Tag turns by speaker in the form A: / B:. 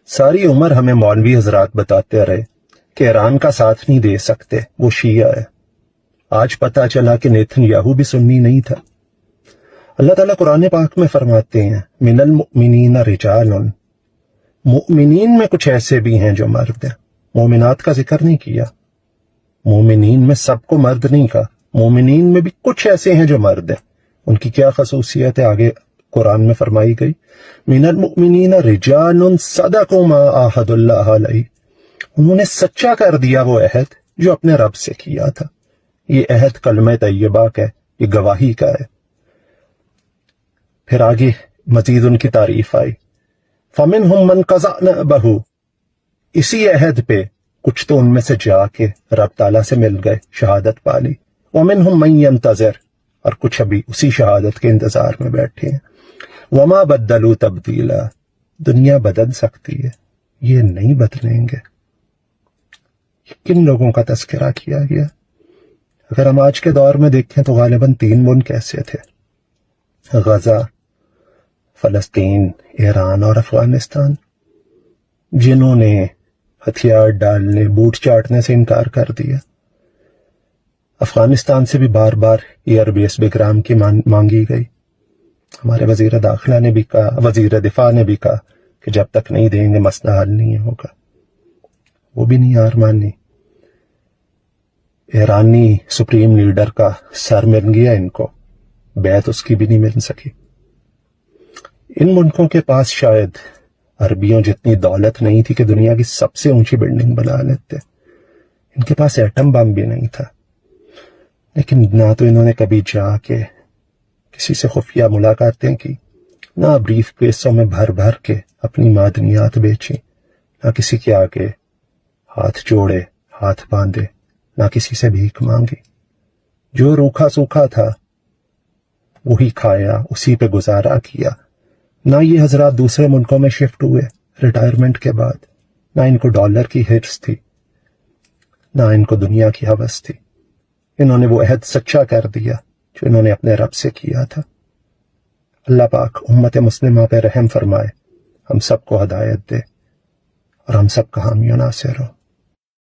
A: ساری عمر ہمیں مولوی حضرات بتاتے رہے کہ ایران کا ساتھ نہیں دے سکتے، وہ شیعہ ہے۔ آج پتہ چلا کہ نیتن یاہو بھی سنی نہیں تھا۔ اللہ تعالیٰ قرآن پاک میں فرماتے ہیں من المؤمنین رجال، مؤمنین میں کچھ ایسے بھی ہیں جو مرد ہیں۔ مومنات کا ذکر نہیں کیا، مومنین میں سب کو مرد نہیں کہا، مومنین میں بھی کچھ ایسے ہیں جو مرد ہیں۔ ان کی کیا خصوصیت ہے آگے قرآن میں فرمائی گئی، من المؤمنین رجال صدقوا ما عاہدوا اللہ علیہ، انہوں نے سچا کر دیا وہ عہد جو اپنے رب سے کیا تھا۔ یہ عہد کلمہ طیبہ کا ہے، یہ گواہی کا ہے۔ پھر آگے مزید ان کی تعریف آئی، فَمِنْهُمْ مَنْ قَضَى نَحْبَهُ، اسی عہد پہ کچھ تو ان میں سے جا کے رب تعالیٰ سے مل گئے، شہادت پالی، وَمِنْهُمْ مَنْ يَنْتَظِرُ، اور کچھ ابھی اسی شہادت کے انتظار میں بیٹھے ہیں۔ وَمَا بَدَّلُوا تَبْدِيلًا، دنیا بدل سکتی ہے، یہ نہیں بدلیں گے۔ کن لوگوں کا تذکرہ کیا گیا؟ اگر ہم آج کے دور میں دیکھیں تو غالباً 3 ملک ایسے تھے، غزہ، فلسطین، ایران اور افغانستان، جنہوں نے ہتھیار ڈالنے، بوٹ چاٹنے سے انکار کر دیا۔ افغانستان سے بھی بار بار ایئر بیس بگرام کی مانگی گئی، ہمارے وزیر داخلہ نے بھی کہا، وزیر دفاع نے بھی کہا کہ جب تک نہیں دیں گے مسئلہ حل نہیں ہوگا، وہ بھی نہیں ہار مانی۔ ایرانی سپریم لیڈر کا سر مل گیا ان کو، بیعت اس کی بھی نہیں مل سکی۔ ان ملکوں کے پاس شاید عربیوں جتنی دولت نہیں تھی کہ دنیا کی سب سے اونچی بلڈنگ بنا لیتے، ان کے پاس ایٹم بم بھی نہیں تھا، لیکن نہ تو انہوں نے کبھی جا کے کسی سے خفیہ ملاقاتیں کی، نہ بریف کیسوں میں بھر بھر کے اپنی معدنیات بیچی، نہ کسی کے آگے ہاتھ جوڑے، ہاتھ باندھے، نہ کسی سے بھیک مانگی۔ جو روکھا سوکھا تھا وہی کھایا، اسی پہ گزارا کیا۔ نہ یہ حضرات دوسرے ملکوں میں شفٹ ہوئے ریٹائرمنٹ کے بعد، نہ ان کو ڈالر کی ہرس تھی، نہ ان کو دنیا کی ہوس تھی۔ انہوں نے وہ عہد سچا کر دیا جو انہوں نے اپنے رب سے کیا تھا۔ اللہ پاک امت مسلمہ پہ رحم فرمائے، ہم سب کو ہدایت دے اور ہم سب کا حامی و ناصر ہو۔